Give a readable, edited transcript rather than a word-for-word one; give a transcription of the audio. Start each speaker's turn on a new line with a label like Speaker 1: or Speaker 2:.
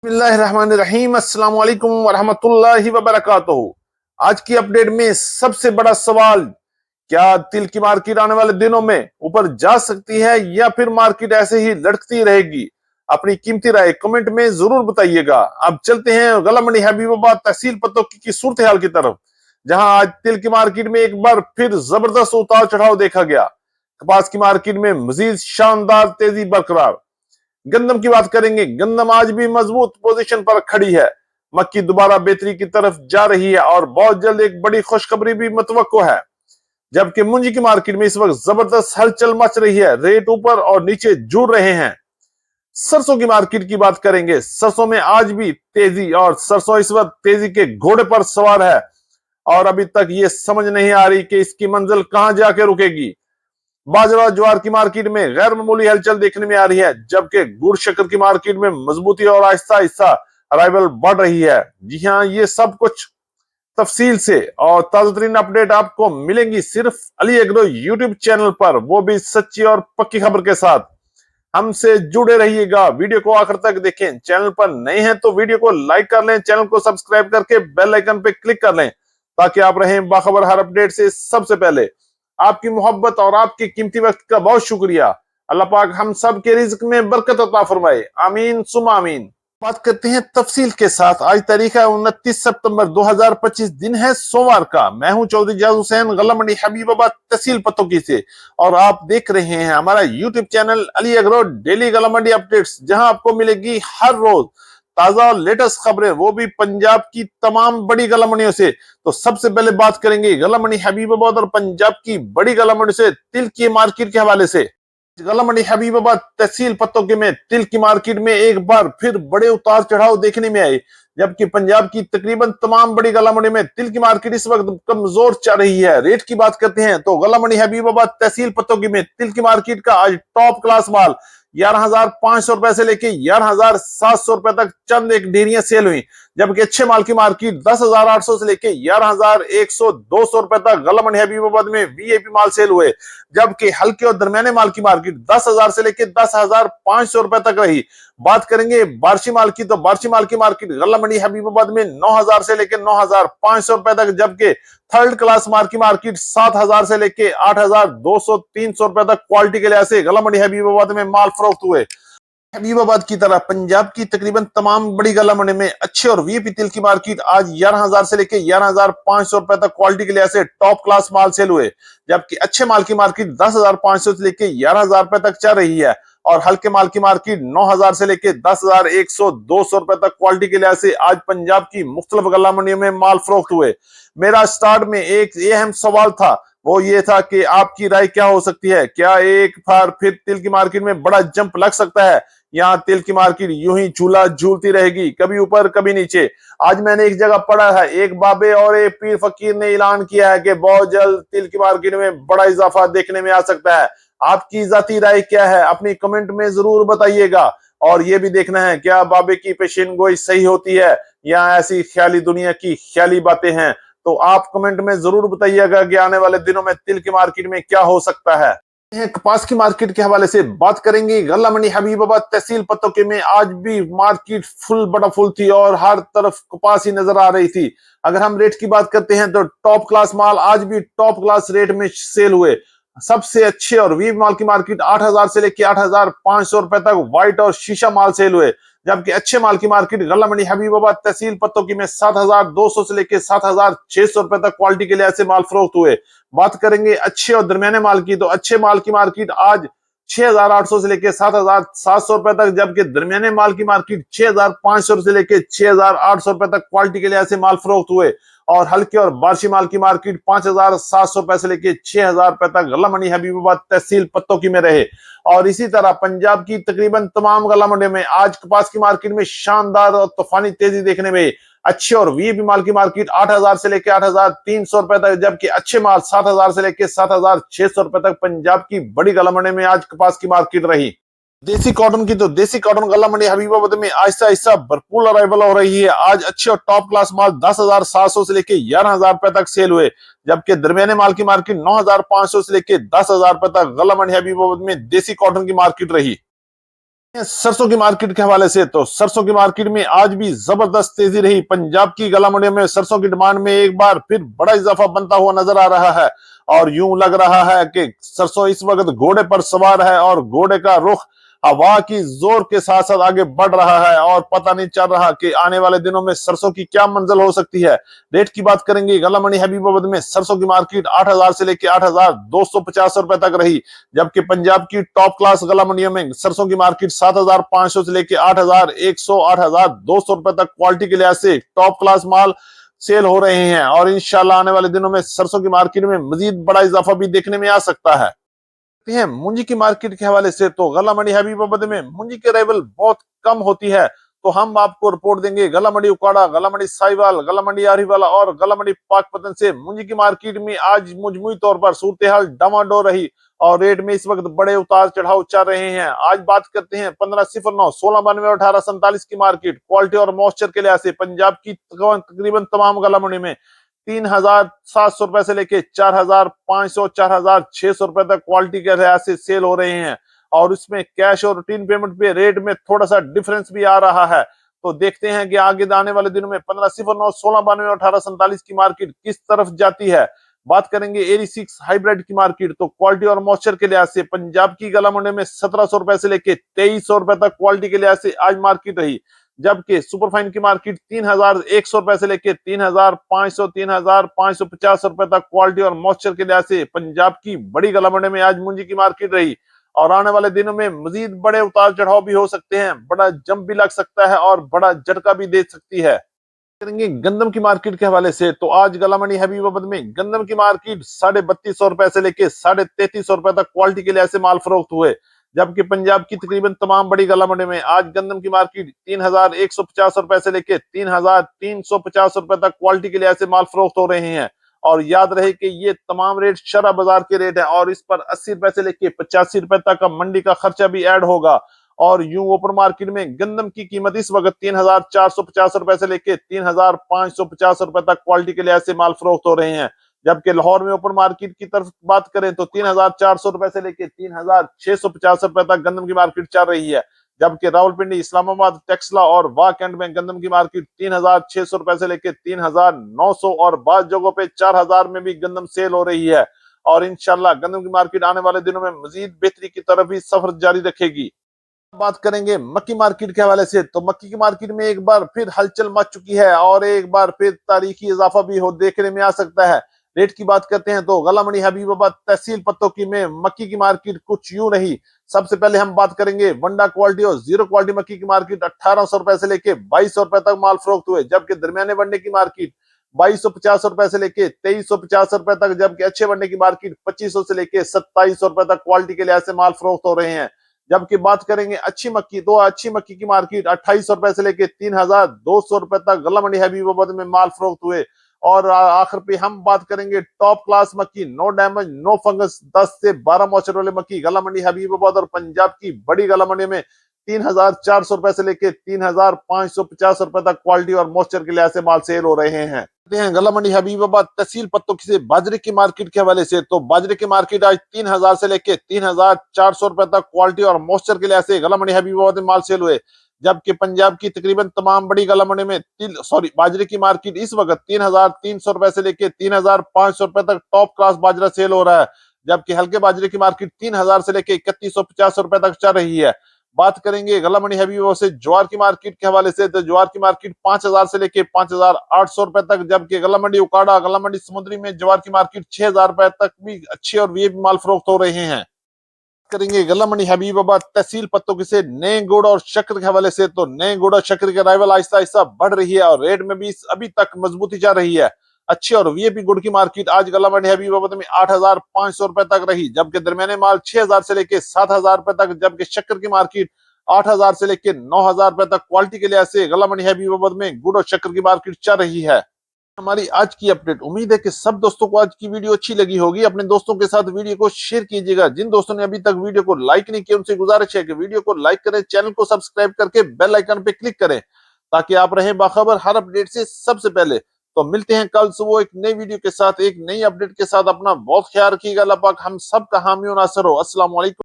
Speaker 1: बिस्मिल्लाहिर्रहमानिर्रहीम, अस्सलाम वालेकुम वरहमतुल्लाहि वबरकातुहू। आज की अपडेट में सबसे बड़ा सवाल, क्या तिल की मार्केट आने वाले दिनों में ऊपर जा सकती है या फिर मार्केट ऐसे ही लटकती रहेगी? अपनी कीमती राय कमेंट में जरूर बताइएगा। अब चलते हैं गला मंडी हबीबाबाद तहसील पत्तों की सूरत हाल की तरफ, जहां आज तिल की मार्केट में एक बार फिर जबरदस्त उतार चढ़ाव देखा गया। कपास की मार्केट में मजीद शानदार तेजी बरकरार। गंदम की बात करेंगे, गंदम आज भी मजबूत पोजीशन पर खड़ी है। मक्की दोबारा बेहतरी की तरफ जा रही है और बहुत जल्द एक बड़ी खुशखबरी भी मुतवक्को है। जबकि मुंजी की मार्केट में इस वक्त जबरदस्त हलचल मच रही है, रेट ऊपर और नीचे जुड़ रहे हैं। सरसों की मार्केट की बात करेंगे, सरसों में आज भी तेजी और सरसों इस वक्त तेजी के घोड़े पर सवार है और अभी तक ये समझ नहीं आ रही कि इसकी मंजिल कहां जाके रुकेगी। बाजरा ज्वार की मार्केट में गैर मामूली हलचल देखने में आ रही है, जबकि गुड़ शक्कर की मार्केट में मजबूती और आहिस्ता आहिस्ता अराइवल बढ़ रही है। जी हाँ, ये सब कुछ तफसील से और ताजा तरीन अपडेट आपको मिलेंगी सिर्फ अली एग्रो यूट्यूब चैनल पर, वो भी सच्ची और पक्की खबर के साथ। हमसे जुड़े रहिएगा, वीडियो को आखिर तक देखें। चैनल पर नए हैं तो वीडियो को लाइक कर लें, चैनल को सब्सक्राइब करके बेल आइकन पे क्लिक कर लें ताकि आप रहें बाखबर हर अपडेट से सबसे पहले। आपकी मोहब्बत और आपके कीमती वक्त का बहुत शुक्रिया। अल्लाह पाक हम सब के रिज्क में बरकत अता फरमाए, आमीन सुमा आमीन। बात करते हैं तफसील के साथ। आज तारीख है 29 सितंबर 2025, दिन है सोमवार का। मैं हूं चौधरी जाज हुसैन, गला मंडी हबीबाबाद तहसील पतोकी से, और आप देख रहे हैं हमारा YouTube channel Ali agro daily गला मंडी अपडेट्स, जहां आपको मिलेगी हर रोज ताजा और लेटेस्ट खबरें, वो भी पंजाब की तमाम बड़ी गला मंडियों से। तो सबसे पहले बात करेंगे गला मंडी हबीबाबाद और पंजाब की बड़ी गला मंडी से तिल की मार्केट के हवाले से। गला मंडी हबीबाबाद तहसील पत्तों में तिल की मार्केट में एक बार फिर बड़े उतार चढ़ाव देखने में आए, जबकि पंजाब की तकरीबन तमाम बड़ी गला मंडी में तिल की मार्केट इस वक्त कमजोर चल रही है। रेट की बात करते हैं तो गला मंडी हबीबाबाद तहसील पत्तों में तिल की मार्केट का आज टॉप क्लास माल 11,500 रुपए से लेके 11,700 रुपए तक चंद एक ढेरियां सेल हुई, जबकि अच्छे माल की मार्केट 10,800 से लेके 11,100-200 रुपए तक गला मंडी हबीबाबाद में वीआईपी माल सेल हुए। जबकि हल्के और दरमियाने माल की मार्केट 10,000 से लेकर 10,500 रुपए तक रही। बात करेंगे बार्शी माल की, तो बार्शी माल की मार्केट गला मंडी हबीबाबाद में 9,000 से लेकर 9,500 रुपए तक, जबकि थर्ड क्लास माल की मार्केट 7,000 से लेकर 8,200-300 रुपए तक क्वालिटी के लिहाज से गला मंडी हबीबाबाद में माल फरोख्त हुए। हबीबाबाद की तरह पंजाब की तकरीबन तमाम बड़ी गला मंडी में अच्छे और वीआईपी तिल की मार्केट आज 11,000 से लेकर 11,500 रुपए तक क्वालिटी के लिहाज से टॉप क्लास माल सेल हुए, जबकि अच्छे माल की मार्केट 10,500 से लेकर 11,000 रुपए तक चल रही है और हल्के माल की मार्केट 9,000 से लेकर 10,100-200 रुपए तक क्वालिटी के लिहाज से आज पंजाब की मुख्तलिफ गला मंडियों में माल फरोख्त हुए। मेरा स्टार्ट में एक अहम सवाल था, वो ये था कि आपकी राय क्या हो सकती है? क्या एक बार फिर तिल की मार्केट में बड़ा जंप लग सकता है? यहाँ तिल की मार्केट यूं ही झूला झूलती रहेगी, कभी ऊपर कभी नीचे? आज मैंने एक जगह पढ़ा है, एक बाबे और एक पीर फकीर ने ऐलान किया है कि बहुत जल्द तिल की मार्केट में बड़ा इजाफा देखने में आ सकता है। आपकी जाती राय क्या है? अपनी कमेंट में जरूर बताइएगा। और ये भी देखना है क्या बाबे की पेशीन गोई सही होती है या ऐसी ख्याली दुनिया की ख्याली बातें हैं। तो आप कमेंट में जरूर बताइएगा कि आने वाले दिनों में तिल की मार्केट में क्या हो सकता है। कपास की मार्केट के हवाले से बात करेंगे। गला मंडी हबीबाबाद तहसील पत्तों में आज भी मार्केट फुल बड़ा फुल थी और हर तरफ कपास ही नजर आ रही थी। अगर हम रेट की बात करते हैं तो टॉप क्लास माल आज भी टॉप क्लास रेट में सेल हुए। सबसे अच्छे और वीव माल की मार्केट 8,000 से लेकर 8,500 रुपए तक व्हाइट और शीशा माल सेल हुए, जबकि अच्छे माल की मार्केट गला मंडी हबीबाबाद तहसील पत्तों में 7,200 से लेकर 7,600 रुपए तक क्वालिटी के लिहाज से माल फरोख्त हुए। बात करेंगे अच्छे और दरमियाने माल की, तो अच्छे माल की मार्केट आज 6,800 से लेकर 7,700 रुपए तक, जबकि दरमियाने माल की मार्केट 6,500 से लेकर 6,800 रुपए तक क्वालिटी के लिहाज से माल फरोख्त हुए। और हल्के और बार्शी माल की मार्केट 5,700 रुपए से लेकर 6,000 रुपए तक गला मंडी हबीबाबाद तहसील पत्तों में रहे। और इसी तरह पंजाब की तकरीबन तमाम गला मंडी में आज कपास की मार्केट में शानदार और तूफानी तेजी देखने में। अच्छे और वीआईपी माल की मार्केट 8,000 से लेकर 8,300 रुपए तक, जबकि अच्छे माल 7,000 से लेकर 7,600 रुपए तक पंजाब की बड़ी गला मंडी में आज कपास की मार्केट रही। देसी कॉटन की, तो देसी कॉटन गला मंडी हबीबाबाद में आहिस्ता आहिस्ता भरपूर अराइवल हो रही है। आज अच्छे और टॉप क्लास माल 10,700 से लेकर 11,000 रुपए तक सेल हुए, जबकि दरमियाने माल की मार्केट 9,500 से लेकर 10,000 रुपए तक गला मंडी हबीबाबाद में देसी कॉटन की मार्केट रही। सरसों की मार्केट के हवाले से तो सरसों की मार्केट में आज भी जबरदस्त तेजी रही। पंजाब की गला मंडियों में सरसों की डिमांड में एक बार फिर बड़ा इजाफा बनता हुआ नजर आ रहा है और यूं लग रहा है कि सरसों इस वक्त घोड़े पर सवार है और घोड़े का रुख हवा की जोर के साथ साथ आगे बढ़ रहा है और पता नहीं चल रहा कि आने वाले दिनों में सरसों की क्या मंजिल हो सकती है। रेट की बात करेंगे, गला मंडी हबीबाबाद में सरसों की मार्केट 8,000 से लेकर 8,250 रुपए तक रही, जबकि पंजाब की टॉप क्लास गला मंडियों में सरसों की मार्केट 7,500 से लेकर 8,100 8,200 रुपए तक क्वालिटी के लिहाज से टॉप क्लास माल सेल हो रहे हैं और इंशाल्लाह आने वाले दिनों में सरसों की मार्केट में मजीद बड़ा इजाफा भी देखने में आ सकता है। हैं मुंजी की मार्केट के हवाले से तो गला मंडी हबीबाबाद में मुंजी की अराइवल बहुत कम होती है, तो हम आपको रिपोर्ट देंगे गला मंडी उकाड़ा, गला मंडी साहिवाल, गला मंडी आरिवाला और गला मंडी पाकपतन से। मुंजी की मार्केट में आज मजमूई तौर पर सूरत हाल डामाडोल रही और रेट में इस वक्त बड़े उतार चढ़ाव चल रहे हैं। आज बात करते हैं 1509 1692 और 1847 की मार्केट। क्वालिटी और मॉइस्चर के लिहाज से पंजाब की तकरीबन तमाम गला मंडी में 3,700 रुपए से लेके 4,500 4,600 रुपए तक क्वालिटी के लिहाज से सेल हो रहे हैं और उसमें कैश और रूटीन पेमेंट पे रेट में थोड़ा सा डिफरेंस भी आ रहा है। तो देखते हैं कि आगे आने वाले दिनों में 1509 1692 और 1847 की मार्केट किस तरफ जाती है। बात करेंगे 86 हाइब्रिड की मार्केट, तो क्वालिटी और मॉइस्चर के लिहाज से पंजाब की गला मंडी में 1,700 रुपए से लेके 2,300 रुपए तक क्वालिटी के लिहाज से आज मार्केट रही, जबकि सुपरफाइन की मार्केट 3,100 रुपए से लेकर 3,500 3,550 रुपए तक क्वालिटी और मॉइस्चर के लिहाज से पंजाब की बड़ी गला मंडी में आज मुंजी की मार्केट रही और आने वाले दिनों में मजीद बड़े उतार चढ़ाव भी हो सकते हैं, बड़ा जंप भी लग सकता है और बड़ा झटका भी दे सकती है। करेंगे गंदम की मार्केट के हवाले से तो आज गला मंडी हबीबाबाद में गंदम की मार्केट 3,250 रुपए से लेके 3,3300 रुपए तक क्वालिटी के लिहाज से माल फरोख्त हुए, जबकि पंजाब की तकरीबन तमाम बड़ी गला मंडी में आज गंदम की मार्केट 3,150 रुपए से लेके 3,350 रुपए तक क्वालिटी के लिहाज से माल फरोख्त हो रहे हैं। और याद रहे कि ये तमाम रेट शरा बाजार के रेट है और इस पर 80 रुपए से लेके 85 रुपए तक का मंडी का खर्चा भी ऐड होगा। और यूं ओपन मार्केट में गंदम की कीमत इस वक्त 3,450 रुपए से लेके 3,550 रुपए तक क्वालिटी के लिहाज से माल फरोख्त हो रहे हैं, जबकि लाहौर में ओपन मार्केट की तरफ बात करें तो 3,400 रुपए से लेके 3,650 रुपए तक गंदम की मार्केट चल रही है, जबकि रावलपिंडी, इस्लामाबाद, टेक्सला और वाह कैंट में गंदम की मार्केट 3,600 रुपए से लेके 3,900 और बाज जगहों पे 4,000 में भी गंदम सेल हो रही है। और इंशाल्लाह गंदम की मार्केट आने वाले दिनों में मजीद बेहतरी की तरफ ही सफर जारी रखेगी। बात करेंगे मक्की मार्केट के हवाले से तो मक्की की मार्केट में एक बार फिर हलचल मच चुकी है और एक बार फिर तारीखी इजाफा भी हो देखने में आ सकता है। रेट की बात करते हैं तो गला मंडी हबीबाबाद तहसील पत्तों की में मक्की की मार्केट कुछ यूं रही। सबसे पहले हम बात करेंगे वंडा क्वालिटी और जीरो क्वालिटी मक्की की मार्केट 1,800 रुपए से लेके 2,200 रुपए तक माल फरोख्त हुए, जबकि दरमियाने वंडे की मार्केट 2,250 रुपए से लेके 2,350 रुपए तक, जबकि अच्छे वंडे की मार्केट 2,500 से लेके 2,700 रुपए तक क्वालिटी के लिहाज से माल फरोख्त हो रहे हैं। जबकि बात करेंगे अच्छी मक्की तो अच्छी मक्की की मार्केट 2,800 रुपए से लेके 3,200 रुपए तक गला मंडी हबीबाबाद में माल फरोख्त हुए। और आखिर पे हम बात करेंगे टॉप क्लास मक्की, नो डैमेज नो फंगस 10 से 12 मॉइस्चर वाले मक्की गला मंडी हबीबाबाद और पंजाब की बड़ी गला मंडी में 3,400 रुपए से लेके 3,550 रुपए तक क्वालिटी और मॉइस्चर के लिहाज से माल सेल हो रहे हैं। गला मंडी हबीबाबाद तहसील पत्तों से बाजरे की मार्केट के हवाले से तो बाजरे की मार्केट आज 3,000 से लेके 3,400 रुपए तक क्वालिटी और मॉइस्चर के लिहाज से गला मंडी हबीबाबाद में माल सेल हुए, जबकि पंजाब की तकरीबन तमाम बड़ी गला मंडी में बाजरे की मार्केट इस वक्त 3,300 रुपए से लेके 3,500 रुपए तक टॉप क्लास बाजरा सेल हो रहा है, जबकि हल्के बाजरे की मार्केट 3,000 से लेके 3,150 रुपए तक चल रही है। बात करेंगे गला मंडी हबीबाबाद से ज्वार की मार्केट के हवाले से तो ज्वार की मार्केट 5,000 से लेके 5,800 रुपए तक, जबकि गला मंडी उकाड़ा, गला मंडी समुद्री में ज्वार की मार्केट 6,000 रुपए तक भी अच्छे और वे माल फरोख्त हो रहे हैं। करेंगे गला मंडी हबीबाबाद तहसील पत्तों की से नए गुड़ और शक्कर के हवाले से तो नए गुड़ और शक्कर की अराइवल आहिस्ता आहिस्ता बढ़ रही है और रेट में भी अभी तक मजबूती जा रही है। अच्छी और वीआईपी गुड़ की मार्केट आज गला मंडी हबीबाबाद में 8,500 रुपए तक रही, जबकि दरमियाने माल 6,000 से लेके 7,000 रुपए तक, जबकि शक्कर की मार्केट 8,000 से लेके 9,000 रुपए तक क्वालिटी के लिहाज से गला मंडी हबीबाबाद में गुड़ और शक्कर की मार्केट चल रही है। हमारी आज की अपडेट, उम्मीद है कि सब दोस्तों को आज की वीडियो अच्छी लगी होगी। अपने दोस्तों के साथ वीडियो को शेयर कीजिएगा। जिन दोस्तों ने अभी तक वीडियो को लाइक नहीं किया उनसे गुजारिश है कि वीडियो को लाइक करें, चैनल को सब्सक्राइब करके बेल आइकन पे क्लिक करें ताकि आप रहें बाखबर हर अपडेट से सबसे पहले। तो मिलते हैं कल सुबह एक नई वीडियो के साथ, एक नई अपडेट के साथ। अपना बहुत ख्याल रखिएगा। अल्लाह पाक हम सब का हामी और नासर हो। अस्सलाम वालेकुम।